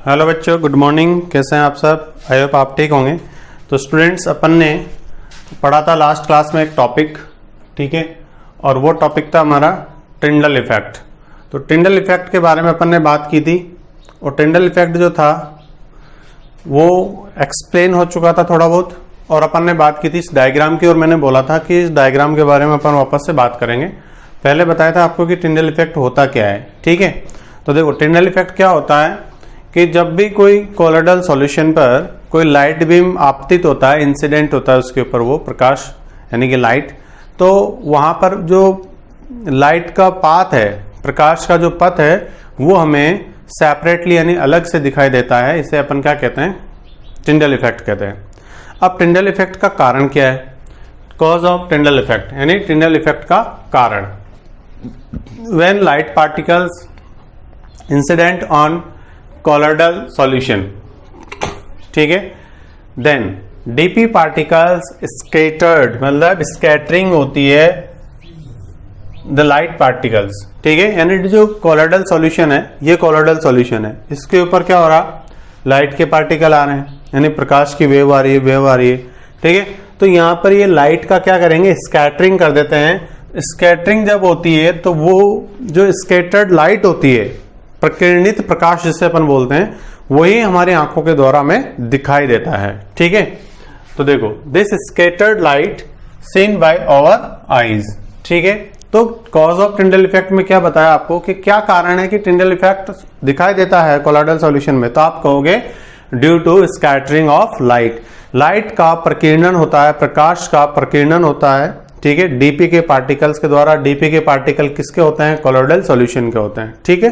Hello बच्चों, good morning. कैसे हैं आप सब? आई होप आप ठीक होंगे। तो स्टूडेंट्स, अपन ने पढ़ा था लास्ट क्लास में एक टॉपिक, ठीक है, और वो टॉपिक था हमारा टिंडल इफेक्ट। तो टिंडल इफेक्ट के बारे में अपन ने बात की थी, और टिंडल इफेक्ट जो था वो एक्सप्लेन हो चुका था थोड़ा बहुत, और अपन ने बात की थी इस डायग्राम की, और मैंने बोला था कि इस डायग्राम के बारे में अपन वापस से बात करेंगे। पहले बताया था आपको कि टिंडल इफेक्ट होता क्या है, ठीक है। तो देखो, टिंडल इफेक्ट क्या होता है कि जब भी कोई कोलोइडल सॉल्यूशन पर कोई लाइट बीम आपतित होता है, इंसिडेंट होता है उसके ऊपर, वो प्रकाश यानी कि लाइट, तो वहां पर जो लाइट का पाथ है, प्रकाश का जो पथ है, वो हमें सेपरेटली यानी अलग से दिखाई देता है। इसे अपन क्या कहते हैं? टिंडल इफेक्ट कहते हैं। अब टिंडल इफेक्ट का कारण क्या है? कॉज ऑफ टिंडल इफेक्ट यानी टिंडल इफेक्ट का कारण। When light particles incident on colloidal solution, ठीक है, देन डीपी पार्टिकल्स स्कैटर्ड, मतलब स्कैटरिंग होती है द लाइट पार्टिकल्स, ठीक है। यानी जो कोलोइडल सॉल्यूशन है, ये कोलोइडल सॉल्यूशन है, इसके ऊपर क्या हो रहा? लाइट के पार्टिकल आ रहे हैं, यानी प्रकाश की वेव आ रही है, ठीक है। तो यहां पर ये लाइट का क्या करेंगे? स्कैटरिंग कर देते हैं। स्कैटरिंग जब होती है तो वो जो स्कैटर्ड लाइट होती है, प्रकीर्णित प्रकाश जिसे अपन बोलते हैं, वही हमारी आंखों के द्वारा हमें दिखाई देता है, ठीक है। तो देखो, this scattered light seen by our eyes, ठीक है। तो कॉज ऑफ टिंडल इफेक्ट में क्या बताया आपको कि क्या कारण है कि टिंडल इफेक्ट दिखाई देता है कोलोइडल सॉल्यूशन में? तो आप कहोगे due to scattering of light. Light का प्रकीर्णन होता है, प्रकाश का प्रकीर्णन होता है, ठीक है, डीपी के पार्टिकल्स के द्वारा। डीपी के पार्टिकल किसके होते हैं? कोलोइडल सॉल्यूशन के होते हैं, ठीक है।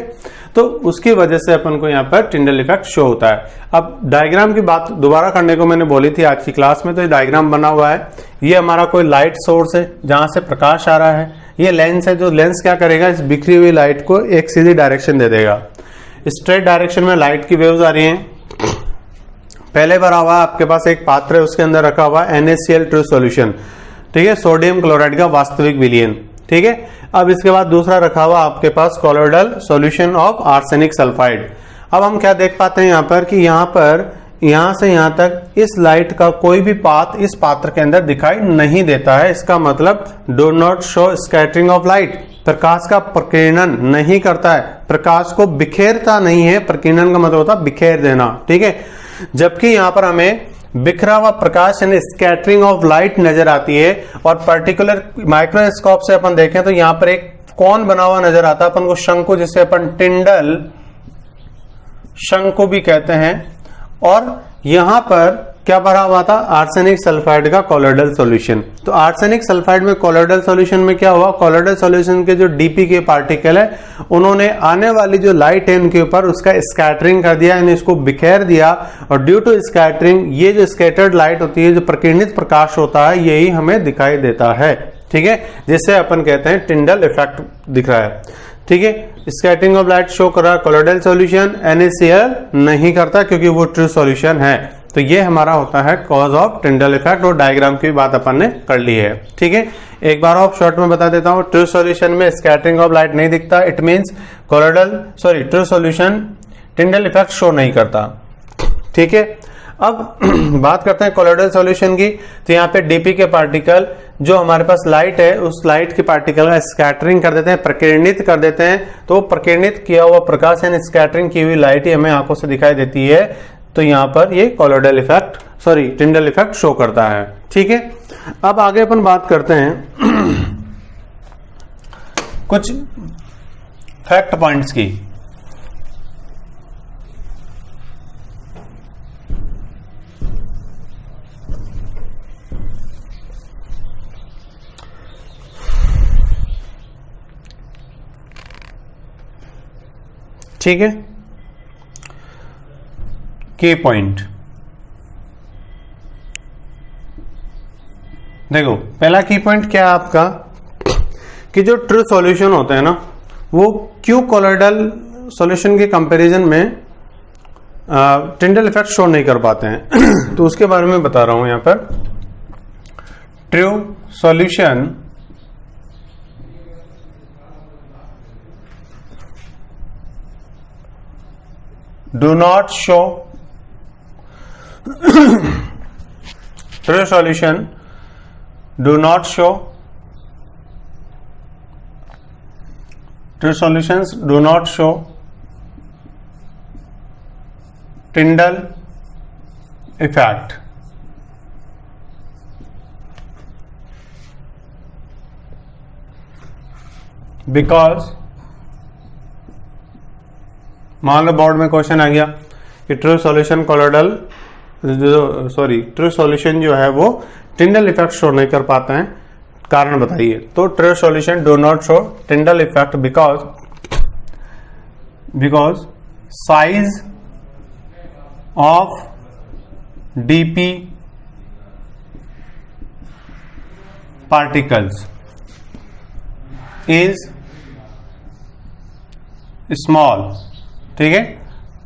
तो उसकी वजह से अपन को यहाँ पर टिंडल इफेक्ट शो होता है। अब डायग्राम की बात दोबारा करने को मैंने बोली थी आज की क्लास में, तो ये डायग्राम बना हुआ है। ये हमारा कोई लाइट सोर्स है जहां से प्रकाश आ रहा है। ये लेंस है, जो लेंस क्या करेगा? इस बिखरी हुई लाइट को एक सीधी डायरेक्शन दे देगा। स्ट्रेट डायरेक्शन में लाइट की वेव्स आ रही हैं। पहले भरा हुआ आपके पास एक पात्र है, उसके अंदर रखा हुआ NaCl ट्रू सॉल्यूशन, ठीक है, सोडियम क्लोराइड का वास्तविक विलयन, ठीक है। अब इसके बाद दूसरा रखा हुआ आपके पास colloidal solution of arsenic sulphide. अब हम क्या देख पाते हैं यहाँ पर कि यहां से यहां तक इस लाइट का कोई भी पाथ इस पात्र के अंदर दिखाई नहीं देता है। इसका मतलब do not show scattering of light, प्रकाश का प्रकीर्णन नहीं करता है, प्रकाश को बिखेरता नहीं है। प्रकीर्णन का मतलब होता है बिखेर देना, ठीक है। जबकि यहां पर हमें बिखरा हुआ प्रकाश यानी स्कैटरिंग ऑफ लाइट नजर आती है। और पर्टिकुलर माइक्रोस्कोप से अपन देखें तो यहां पर एक कोन बना हुआ नजर आता है अपन को, शंकु, जिसे अपन टिंडल शंकु भी कहते हैं। और यहां पर क्या भरा हुआ था? आर्सेनिक सल्फाइड का कोलोइडल सॉल्यूशन। तो आर्सेनिक सल्फाइड में कोलोइडल सॉल्यूशन में क्या हुआ? कोलोइडल सॉल्यूशन के जो डीपी के पार्टिकल है, उन्होंने आने वाली जो लाइट है उनके ऊपर उसका स्कैटरिंग कर दिया, यानी इसको बिखेर दिया। और ड्यू टू स्कैटरिंग, ये जो स्कैटर्ड लाइट होती है, जो प्रकीर्णित प्रकाश होता है, यही हमें दिखाई देता है, ठीक है, जिसे अपन कहते हैं टिंडल इफेक्ट दिख रहा है, ठीक है। स्कैटरिंग ऑफ लाइट शो कर रहा है कोलोइडल सॉल्यूशन, NaCl नहीं करता क्योंकि वो ट्रू सॉल्यूशन है। तो ये हमारा होता है कॉज ऑफ टिंडल इफेक्ट, और डायग्राम की बात अपन ने कर ली है, ठीक है। एक बार और शॉर्ट में बता देता हूं, ट्रू सॉल्यूशन में स्कैटरिंग ऑफ लाइट नहीं दिखता, it means true solution Tyndall effect show नहीं करता, ठीक है। अब बात करते हैं कोलोइडल सॉल्यूशन की। तो यहाँ पे डीपी के पार्टिकल, जो हमारे पास लाइट है, उस लाइट के पार्टिकल का स्कैटरिंग कर देते हैं, प्रकीर्णित कर देते हैं। तो प्रकीर्णित किया हुआ प्रकाश यानी स्कैटरिंग की हुई लाइट ही हमें आंखों से दिखाई देती है। तो यहां पर ये colloidal effect Tyndall effect show करता है, ठीक है। अब आगे अपन बात करते हैं कुछ फैक्ट पॉइंट्स की। ठीक है, की पॉइंट देखो। पहला की पॉइंट क्या है आपका कि जो ट्रू सॉल्यूशन होते हैं ना, वो क्यों कोलोइडल सॉल्यूशन के कंपैरिजन में टिंडल इफेक्ट शो नहीं कर पाते हैं। तो उसके बारे में बता रहा हूं यहां पर। True solution do not show true solution do not show true solutions do not show Tyndall effect. Because मान लो बोर्ड में क्वेश्चन आ गया कि true solution colloidal true solution जो है वो टिंडल इफेक्ट शो नहीं कर पाते हैं, कारण बताइए। तो true solution do not show Tyndall effect because size of DP particles is small. ठीक है,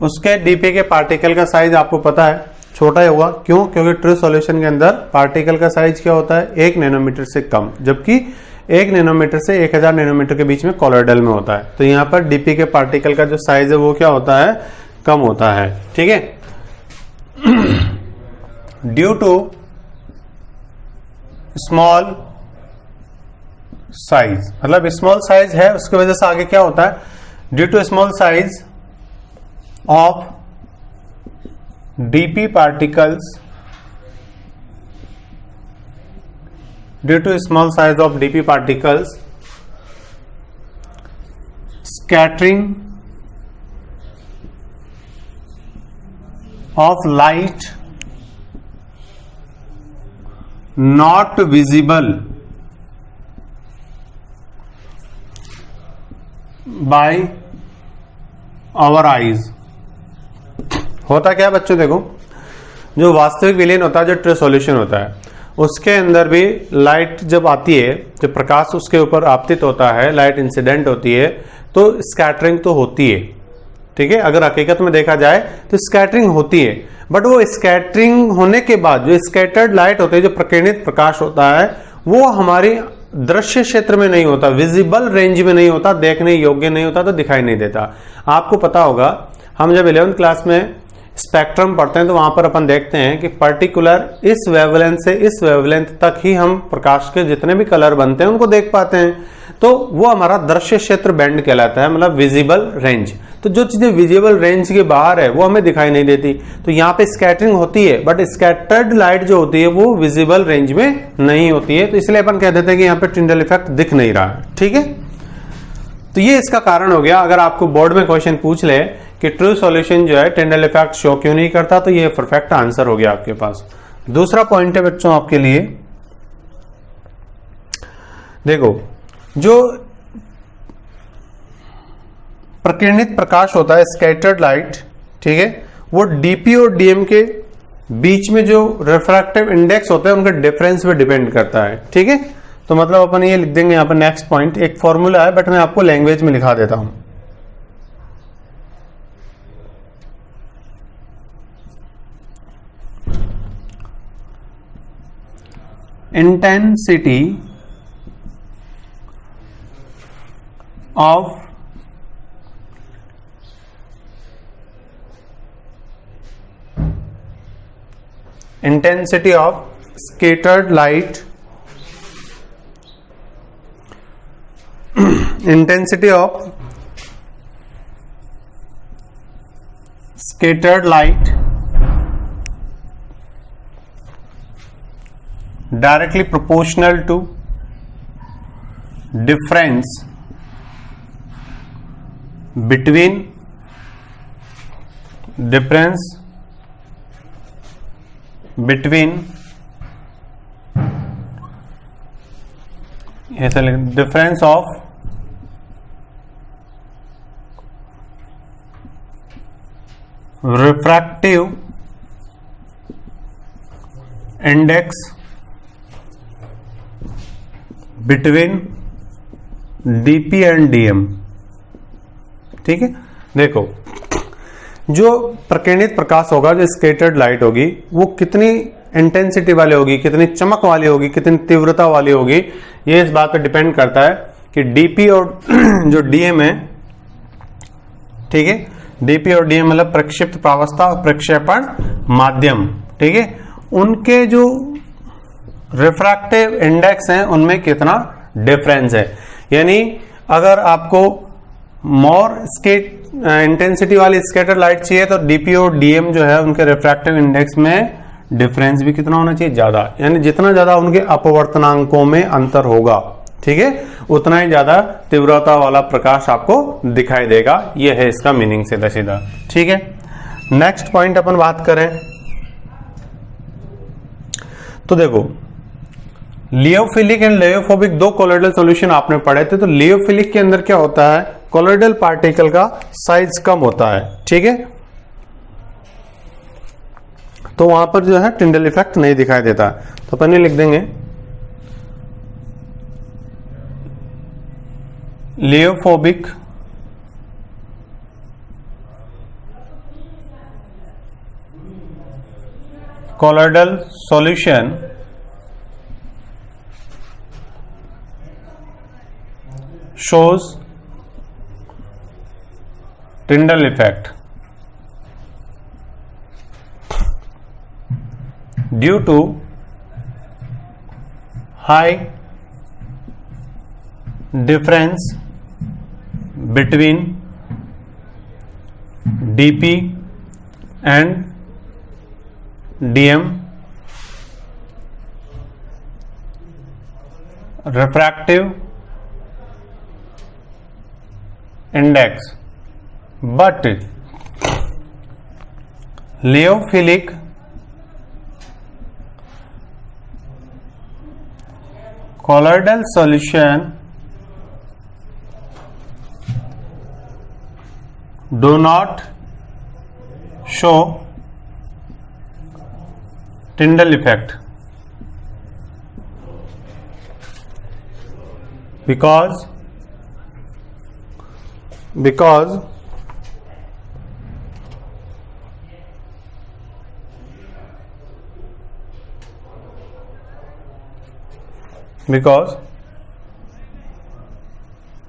उसके डीपी के पार्टिकल का साइज आपको पता है छोटा ही होगा। क्यों? क्योंकि ट्रू सॉल्यूशन के अंदर पार्टिकल का साइज क्या होता है? 1 नैनोमीटर से कम, जबकि 1 नैनोमीटर से 1000 नैनोमीटर के बीच में कोलोइडल में होता है। तो यहां पर डीपी के पार्टिकल का जो साइज है वो क्या होता है? कम होता है। ठीक है, ड्यू टू स्मॉल साइज, मतलब स्मॉल साइज है उसकी वजह से आगे क्या होता है? Due to small size of DP particles, due to small size of DP particles, scattering of light not visible by our eyes. होता क्या बच्चों, देखो जो वास्तविक विलीन होता है, जो ट्रू सॉल्यूशन होता है, उसके अंदर भी लाइट जब आती है, जब प्रकाश उसके ऊपर आपतित होता है, लाइट इंसिडेंट होती है, तो स्कैटरिंग तो होती है। ठीक है, अगर हकीकत में देखा जाए तो स्कैटरिंग होती है, बट वो स्कैटरिंग होने के बाद जो स्कैटर्ड लाइट होती है, जो प्रकीर्णित प्रकाश होता है, वो हमारी दृश्य क्षेत्र में नहीं होता, विजिबल रेंज में नहीं होता, देखने योग्य नहीं होता, तो दिखाई नहीं देता। आपको पता होगा, हम जब 11th क्लास में स्पेक्ट्रम पढ़ते हैं तो वहां पर अपन देखते हैं कि पर्टिकुलर इस वेवलेंथ से इस वेवलेंथ तक ही हम प्रकाश के जितने भी कलर बनते हैं उनको देख पाते हैं। तो वो हमारा दृश्य क्षेत्र बैंड कहलाता है, मतलब विजिबल रेंज। तो जो चीजें विजिबल रेंज के बाहर है वो हमें दिखाई नहीं देती। तो यहाँ पे स्कैटरिंग होती है, बट स्कैटर्ड लाइट जो होती है वो विजिबल रेंज में नहीं होती है। तो इसलिए अपन कह देते हैं कि यहाँ पे टिंडल इफेक्ट दिख नहीं रहा है। ठीक है, तो ये इसका कारण हो गया। अगर आपको बोर्ड में क्वेश्चन पूछ ले कि ट्रू सॉल्यूशन जो है टिंडल इफेक्ट शो क्यों नहीं करता, तो ये परफेक्ट आंसर हो गया आपके पास। दूसरा पॉइंट है बच्चों आपके लिए, देखो जो प्रकीर्णित प्रकाश होता है, स्कैटर्ड लाइट, ठीक है, वो डीपी और डीएम के बीच में जो रिफ्रैक्टिव इंडेक्स होता है उनके डिफरेंस पे डिपेंड करता है। ठीक है, तो मतलब अपन ये लिख देंगे यहाँ पर नेक्स्ट पॉइंट, एक फॉर्मूला है बट मैं आपको लैंग्वेज में लिखा देता हूं। Intensity of scattered light, intensity of scattered light directly proportional to difference between ऐसा लिख, difference of refractive index between DP and DM. ठीक है, देखो जो प्रकीर्णित प्रकाश होगा, जो स्कैटर्ड लाइट होगी, वो कितनी इंटेंसिटी वाली होगी, कितनी चमक वाली होगी, कितनी तीव्रता वाली होगी, ये इस बात पर डिपेंड करता है कि डीपी और जो डीएम है, ठीक है, डीपी और डीएम मतलब प्रक्षिप्त प्रावस्था और प्रक्षेपण माध्यम, ठीक है, उनके जो रिफ्रैक्टिव इंडेक्स हैं उनमें कितना डिफरेंस है। यानी अगर आपको मोर इंटेंसिटी वाली स्कैटर लाइट चाहिए तो डीपी और डीएम जो है उनके रिफ्रैक्टिव इंडेक्स में डिफरेंस भी कितना होना चाहिए, ज्यादा। यानी जितना ज्यादा उनके अपवर्तनांकों में अंतर होगा, ठीक है, उतना ही ज्यादा तीव्रता वाला प्रकाश आपको दिखाई देगा। यह है इसका मीनिंग सीधा सीधा, ठीक है। नेक्स्ट पॉइंट अपन बात करें तो देखो, लियोफिलिक एंड लेयोफोबिक दो कोलोइडल सॉल्यूशन आपने पढ़े थे। तो लियोफिलिक के अंदर क्या होता है, कोलोइडल पार्टिकल का साइज कम होता है, ठीक है, तो वहां पर जो है टिंडल इफेक्ट नहीं दिखाई देता। तो अपन लिख देंगे lyophobic colloidal solution shows Tyndall effect due to high difference between dp and dm refractive index, but lyophilic colloidal solution do not show Tyndall effect because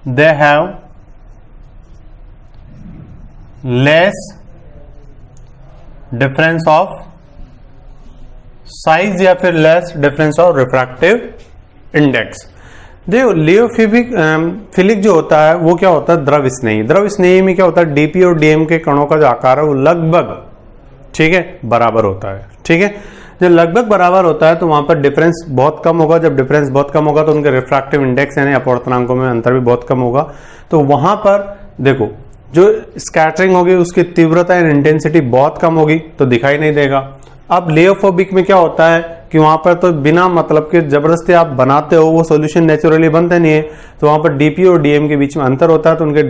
they have less difference of size या फिर less difference of refractive index। देखो लियोफिलिक जो होता है वो क्या होता है, द्रव स्नेही। द्रव स्नेही में क्या होता है, डीपी और डीएम के कणों का जो आकार है वो लगभग, ठीक है, बराबर होता है, ठीक है। जब लगभग बराबर होता है तो वहां पर डिफरेंस बहुत कम होगा। जब डिफरेंस बहुत कम होगा तो उनके रिफ्रैक्टिव इंडेक्स यानी अपवर्तनांकों में अंतर भी बहुत कम होगा। तो वहां पर देखो जो स्कैटरिंग होगी उसकी तीव्रता एंड इंटेंसिटी बहुत कम होगी तो दिखाई नहीं देगा। अब लियोफोबिक में क्या होता है कि वहां पर तो बिना मतलब के जबरदस्ती आप बनाते हो, वो सॉल्यूशन नेचुरली बनते नहीं है, तो वहां पर डीपी और डीएम के बीच में अंतर होता है, तो उनके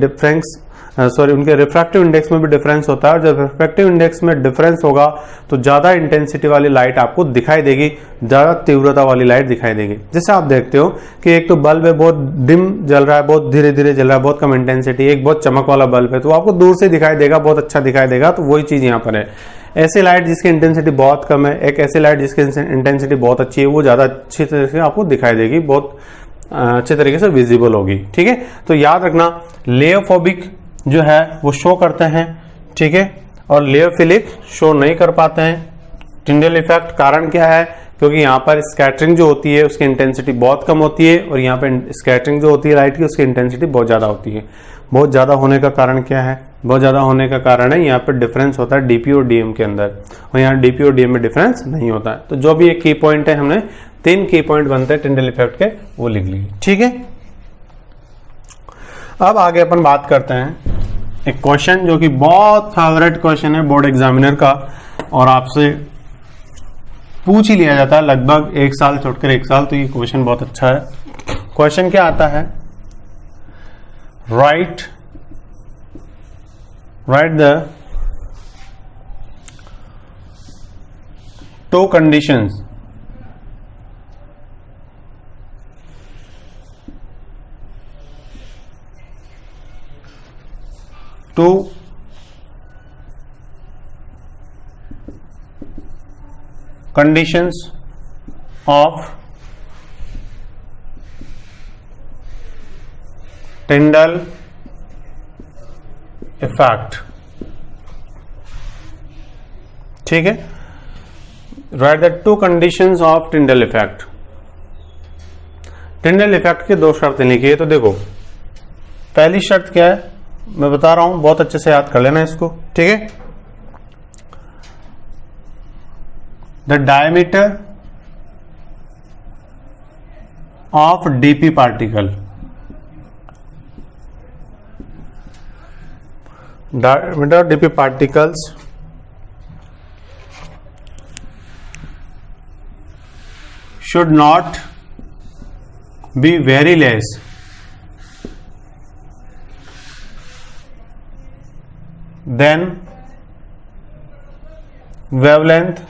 उनके रिफ्रैक्टिव इंडेक्स में भी डिफरेंस होता है। और जब रिफ्रैक्टिव इंडेक्स में डिफरेंस होगा तो ज्यादा इंटेंसिटी वाली लाइट आपको दिखाई देगी, ज्यादा तीव्रता वाली लाइट दिखाई देगी। जैसे आप देखते हो कि एक तो बल्ब है बहुत डिम जल रहा है, बहुत धीरे धीरे जल रहा है, बहुत कम इंटेंसिटी, एक बहुत चमक वाला बल्ब है तो आपको दूर से दिखाई देगा, बहुत अच्छा दिखाई देगा। तो वही चीज यहाँ पर है, ऐसी लाइट जिसकी इंटेंसिटी बहुत कम है, एक ऐसी लाइट जिसकी इंटेंसिटी बहुत अच्छी है, वो ज्यादा अच्छी तरह से आपको दिखाई देगी, बहुत अच्छे तरीके से विजिबल होगी, ठीक है। तो याद रखना लियोफोबिक जो है वो शो करते हैं, ठीक है, और लियोफिलिक शो नहीं कर पाते हैं। टिंडल इफेक्ट कारण क्या है, क्योंकि यहाँ पर स्कैटरिंग जो होती है उसकी इंटेंसिटी बहुत कम होती है और यहाँ पर स्कैटरिंग जो होती है लाइट की उसकी इंटेंसिटी बहुत ज्यादा होती है। बहुत ज्यादा होने का कारण क्या है, बहुत ज्यादा होने का कारण है यहाँ पर डिफरेंस होता है डीपी और डीएम के अंदर, और यहाँ डीपी और डीएम में डिफरेंस नहीं होता है। तो जो भी एक की पॉइंट है, हमने 3 की पॉइंट बनते हैं टिंडल इफेक्ट के, वो लिख लिए, ठीक है। अब आगे अपन बात करते हैं एक क्वेश्चन जो कि बहुत फेवरेट क्वेश्चन है बोर्ड एग्जामिनर का, और आपसे पूछ ही लिया जाता है लगभग 1 साल छोड़कर 1 साल, तो ये क्वेश्चन बहुत अच्छा है। क्वेश्चन क्या आता है, write the 2 conditions of Tyndall effect। ठीक है, right the two conditions of Tyndall effect. Tyndall effect की दो शर्तें लिखी है। तो देखो पहली शर्त क्या है, मैं बता रहा हूं, बहुत अच्छे से याद कर लेना इसको, ठीक है। The diameter of DP particle, diameter of dp particles should not be very less than wavelength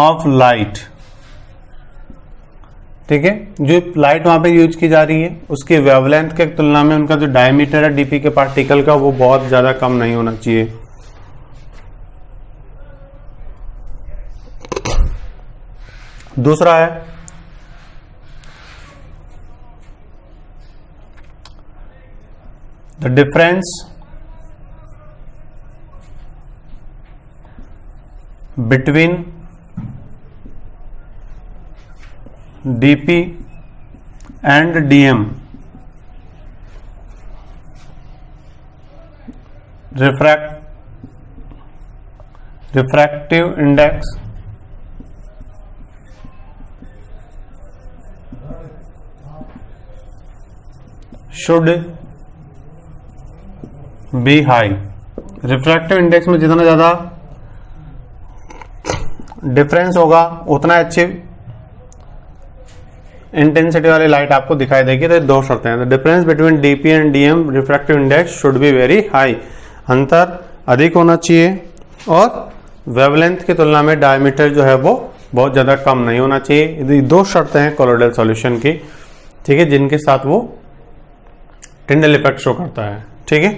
of light। ठीक है, जो लाइट वहां पे यूज की जा रही है उसकी वेवलेंथ के तुलना में उनका जो डायमीटर है डीपी के पार्टिकल का वो बहुत ज्यादा कम नहीं होना चाहिए। दूसरा है the difference between DP and DM refractive index should be high. Refractive index में जितना ज्यादा डिफरेंस होगा उतना अच्छी इंटेंसिटी वाली लाइट आपको दिखाई देगी। तो दो शर्तें हैं, difference between DP and DM refractive index should be very high, अंतर अधिक होना चाहिए, और वेवलेंथ की तुलना में डायमीटर जो है वो बहुत ज्यादा कम नहीं होना चाहिए। ये दो शर्तें हैं कोलोइडल सॉल्यूशन की, ठीक है, जिनके साथ वो टिंडल इफेक्ट शो करता है। ठीक है,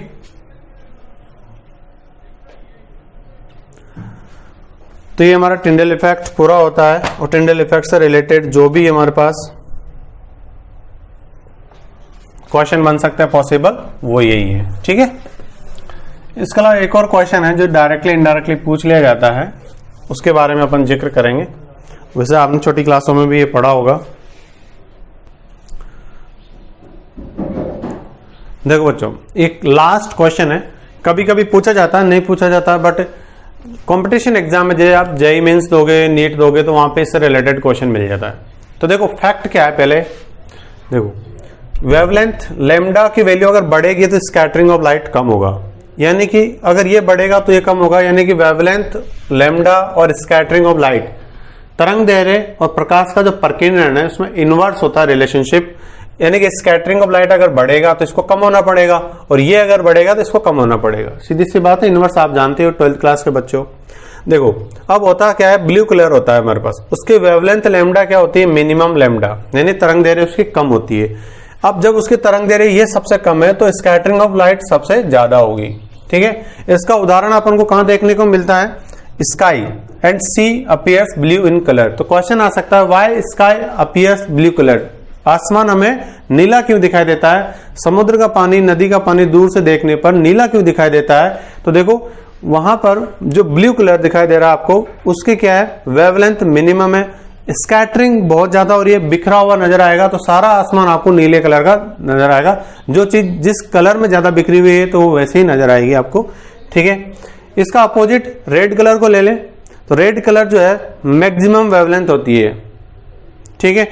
तो ये हमारा टिंडल इफेक्ट पूरा होता है, और टिंडल इफेक्ट से रिलेटेड जो भी हमारे पास क्वेश्चन बन सकते हैं पॉसिबल वो यही है। ठीक है, इसके अलावा एक और क्वेश्चन है जो डायरेक्टली इनडायरेक्टली पूछ लिया जाता है, उसके बारे में अपन जिक्र करेंगे। वैसे आपने छोटी क्लासों में भी ये पढ़ा होगा। देखो बच्चों, एक लास्ट क्वेश्चन है, कभी कभी पूछा जाता है, नहीं पूछा जाता, बट कंपटीशन एग्जाम में जैसे आप जेईई मेंस दोगे, नीट दोगे, तो वहां पे इससे रिलेटेड क्वेश्चन मिल जाता है। तो देखो फैक्ट क्या है, पहले देखो वेवलेंथ लैम्डा की वैल्यू अगर बढ़ेगी तो स्कैटरिंग ऑफ लाइट कम होगा, यानी कि अगर ये बढ़ेगा तो ये कम होगा, यानी कि वेवलेंथ लैम्डा और स्कैटरिंग ऑफ लाइट, तरंग दैर्ध्य और प्रकाश का जो प्रकीर्णन है उसमें इनवर्स होता है रिलेशनशिप, यानी कि स्कैटरिंग ऑफ लाइट अगर बढ़ेगा तो इसको कम होना पड़ेगा, और ये अगर बढ़ेगा तो इसको कम होना पड़ेगा। सीधी सी बात है, इनवर्स आप जानते हो 12th क्लास के बच्चों। देखो अब होता क्या है, ब्लू कलर होता है हमारे पास, उसकी वेवलेंथ लैम्डा क्या होती है, मिनिमम लैम्डा, यानी तरंग दैर्ध्य उसकी कम होती है। अब जब उसकी तरंग दैर्ध्य ये सबसे कम है तो स्कैटरिंग ऑफ लाइट सबसे ज्यादा होगी। ठीक है, इसका उदाहरण अपन को कहां देखने को मिलता है, sky and sea appears blue in colour. तो क्वेश्चन आ सकता है, why sky appears blue colour, आसमान हमें नीला क्यों दिखाई देता है, समुद्र का पानी, नदी का पानी दूर से देखने पर नीला क्यों दिखाई देता है। तो देखो वहां पर जो ब्लू कलर दिखाई दे रहा है आपको, उसकी क्या है, वेवलेंथ मिनिमम है, स्कैटरिंग बहुत ज्यादा हो रही है, बिखरा हुआ नजर आएगा, तो सारा आसमान आपको नीले कलर का नजर आएगा। जो चीज जिस कलर में ज्यादा बिखरी हुई है तो वो वैसे ही नजर आएगी आपको। ठीक है, इसका अपोजिट रेड कलर को ले लें, तो रेड कलर जो है मैक्सिमम वेवलेंथ होती है। ठीक है,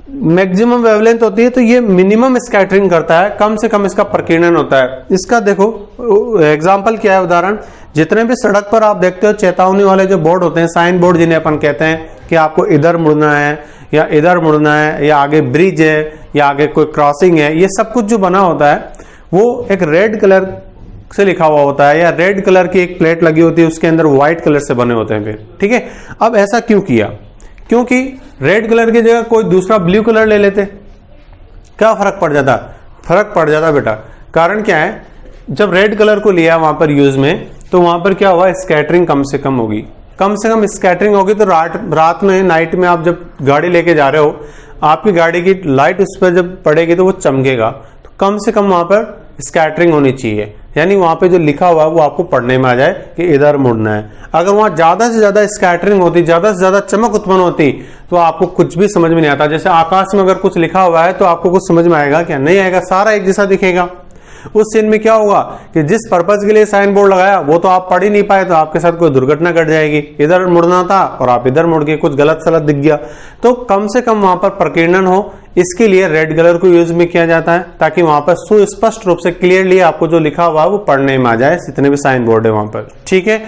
मैक्सिमम वेवलेंथ होती है, तो ये मिनिमम स्कैटरिंग करता है, कम से कम इसका प्रकीर्णन होता है। इसका देखो एग्जांपल क्या है, उदाहरण, जितने भी सड़क पर आप देखते हो चेतावनी वाले जो बोर्ड होते हैं, साइन बोर्ड जिन्हें अपन कहते हैं कि आपको इधर मुड़ना है या इधर मुड़ना है, या आगे ब्रिज है या आगे कोई क्रॉसिंग है, ये सब कुछ जो बना होता है वो एक रेड कलर से लिखा हुआ होता है, या रेड कलर की एक प्लेट लगी होती है, उसके अंदर व्हाइट कलर से बने होते हैं फिर। ठीक है, अब ऐसा क्यों किया, क्योंकि रेड कलर की जगह कोई दूसरा ब्लू कलर ले लेते, क्या फर्क पड़ जाता, फर्क पड़ जाता बेटा। कारण क्या है, जब रेड कलर को लिया वहां पर यूज में, तो वहां पर क्या हुआ, स्कैटरिंग कम से कम होगी, कम से कम स्कैटरिंग होगी। तो रात में, नाइट में आप जब गाड़ी लेके जा रहे हो, आपकी गाड़ी की लाइट उस पर जब पड़ेगी तो वो चमकेगा, तो कम से कम वहां पर स्कैटरिंग होनी चाहिए। यानी वहां पे जो लिखा हुआ है वो आपको पढ़ने में आ जाए कि इधर मुड़ना है। अगर वहां ज्यादा से ज्यादा स्कैटरिंग होती, ज्यादा से ज्यादा चमक उत्पन्न होती, तो आपको कुछ भी समझ में नहीं आता। जैसे आकाश में अगर कुछ लिखा हुआ है तो आपको कुछ समझ में आएगा क्या? नहीं आएगा, सारा एक जैसा दिखेगा। उस सीन में क्या होगा कि जिस पर्पज के लिए साइन बोर्ड लगाया वो तो आप पढ़ ही नहीं पाए, तो आपके साथ कोई दुर्घटना घट जाएगी। इधर मुड़ना था और आप इधर मुड़ गए, कुछ गलत सलत दिख गया। तो कम से कम वहां पर प्रकीर्णन हो, इसके लिए रेड कलर को यूज में किया जाता है, ताकि वहां पर सुस्पष्ट रूप से क्लियरली आपको जो लिखा हुआ है वो पढ़ने में आ जाए, जितने भी साइन बोर्ड है वहां पर। ठीक है,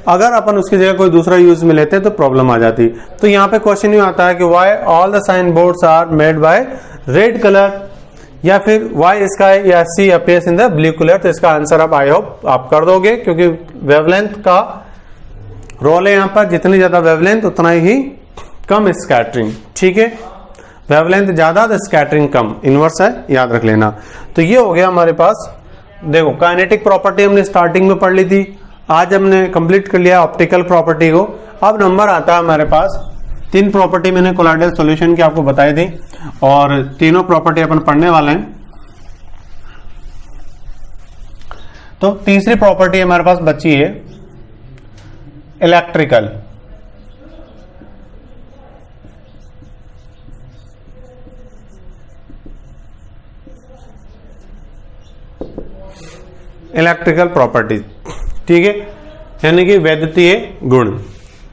अगर अपन उसकी जगह कोई दूसरा यूज में लेते हैं तो प्रॉब्लम आ जाती। तो यहाँ पे क्वेश्चन ये आता है कि why all the sign boards are made by red colour, या फिर वाई स्काई या sea appears in the blue colour. तो इसका आंसर आप आई होप आप कर दोगे, क्योंकि वेवलेंथ का रोल है यहाँ पर। जितनी ज्यादा वेवलेंथ उतना ही कम स्कैटरिंग। ठीक है, वेवलेंथ ज्यादा तो स्कैटरिंग कम, इनवर्स है, याद रख लेना। तो ये हो गया हमारे पास। देखो काइनेटिक प्रॉपर्टी हमने स्टार्टिंग में पढ़ ली थी, आज हमने कंप्लीट कर लिया ऑप्टिकल प्रॉपर्टी को। अब नंबर आता है हमारे पास 3 प्रॉपर्टी मैंने कोलॉइडल सॉल्यूशन की आपको बताई थी, और तीनों प्रॉपर्टी अपन पढ़ने वाले हैं। तो तीसरी प्रॉपर्टी हमारे पास बची है इलेक्ट्रिकल। इलेक्ट्रिकल प्रॉपर्टीज, ठीक है, यानी कि वैद्युतीय गुण।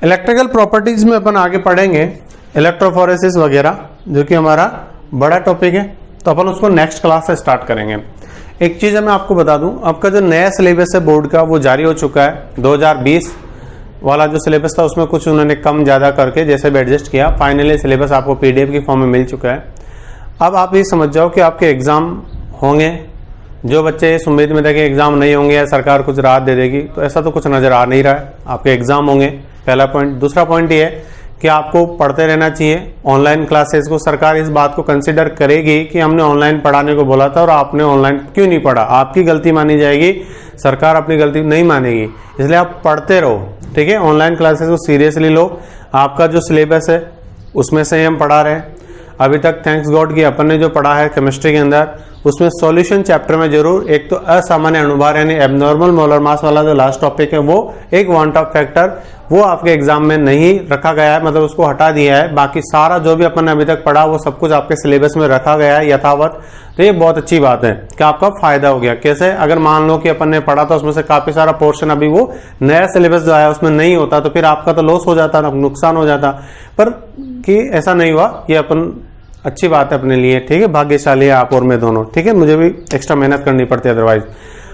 इलेक्ट्रिकल प्रॉपर्टीज में अपन आगे पढ़ेंगे इलेक्ट्रोफोरेसिस वगैरह, जो कि हमारा बड़ा टॉपिक है, तो अपन उसको नेक्स्ट क्लास से स्टार्ट करेंगे। एक चीज मैं आपको बता दूं, आपका जो नया सिलेबस है बोर्ड का वो जारी हो चुका है। 2020 वाला जो सिलेबस था उसमें कुछ उन्होंने कम ज्यादा करके जैसे भी एडजस्ट किया, फाइनली सिलेबस आपको पीडीएफ की फॉर्म में मिल चुका है। अब आप ये समझ जाओ कि आपके एग्जाम होंगे। जो बच्चे इस उम्मीद में थे कि एग्जाम नहीं होंगे या सरकार कुछ राहत दे देगी, तो ऐसा तो कुछ नजर आ नहीं रहा है। आपके एग्जाम होंगे, पहला पॉइंट। दूसरा पॉइंट ये है कि आपको पढ़ते रहना चाहिए ऑनलाइन क्लासेस को। सरकार इस बात को कंसिडर करेगी कि हमने ऑनलाइन पढ़ाने को बोला था और आपने ऑनलाइन क्यों नहीं पढ़ा, आपकी गलती मानी जाएगी, सरकार अपनी गलती नहीं मानेगी। इसलिए आप पढ़ते रहो, ठीक है। ऑनलाइन क्लासेस को सीरियसली लो। आपका जो सिलेबस है उसमें से हम पढ़ा रहे हैं अभी तक, थैंक्स गॉड कि अपन ने जो पढ़ा है केमिस्ट्री के अंदर, उसमें सॉल्यूशन चैप्टर में जरूर एक तो असामान्य अनुभार यानी एबनॉर्मल मोलर मास वाला जो लास्ट टॉपिक है वो एक वांट ऑफ फैक्टर, वो आपके एग्जाम में नहीं रखा गया है, मतलब उसको हटा दिया है। बाकी सारा जो भी अपन ने अभी तक पढ़ा वो सब कुछ आपके सिलेबस में रखा गया है यथावत। तो ये बहुत अच्छी बात है कि आपका फायदा हो गया। कैसे? अगर मान लो कि अपन ने पढ़ा था उसमें से काफी सारा पोर्शन अभी वो नया सिलेबस जो आया उसमें नहीं होता, तो फिर आपका तो लॉस हो जाता, नुकसान हो जाता। पर कि ऐसा नहीं हुआ, ये अपन अच्छी बात है अपने लिए, ठीक है। भाग्यशाली है आप और मैं दोनों, ठीक है। मुझे भी एक्स्ट्रा मेहनत करनी पड़ती है अदरवाइज।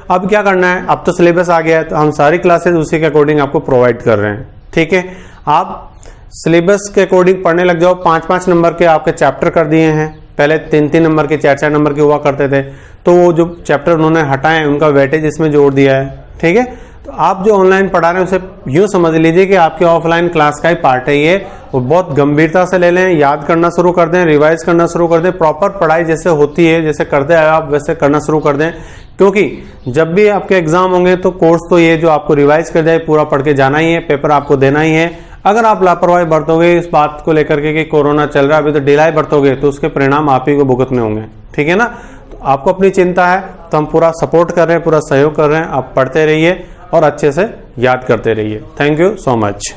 अब क्या करना है, अब तो सिलेबस आ गया है, तो हम सारी क्लासेस उसी के अकॉर्डिंग आपको प्रोवाइड कर रहे हैं, ठीक है। आप सिलेबस के अकॉर्डिंग पढ़ने लग जाओ। 5-5 नंबर के आपके चैप्टर कर दिए हैं, पहले 3-3 नंबर के 4-4 नंबर के हुआ करते थे, तो वो जो चैप्टर उन्होंने हटाए उनका वेटेज इसमें जोड़ दिया है, ठीक है। तो आप जो ऑनलाइन पढ़ा रहे हैं उसे यूं समझ लीजिए कि आपके ऑफलाइन क्लास का ही पार्ट है ये, वो बहुत गंभीरता से ले लें, याद करना शुरू कर दें, रिवाइज करना शुरू कर दें। प्रॉपर पढ़ाई जैसे होती है, जैसे करते हैं आप वैसे करना शुरू कर दें, क्योंकि जब भी आपके एग्जाम होंगे तो कोर्स तो ये जो आपको रिवाइज कर जाए पूरा पढ़ के जाना ही है, पेपर आपको देना ही है। अगर आप लापरवाही बरतोगे इस बात को लेकर के कि कोरोना चल रहा है अभी, तो ढिलाई बरतोगे तो उसके परिणाम आप ही को भुगतने होंगे, ठीक है ना। तो आपको अपनी चिंता है, तो हम पूरा सपोर्ट कर रहे हैं, पूरा सहयोग कर रहे हैं। आप पढ़ते रहिए और अच्छे से याद करते रहिए। Thank you so much.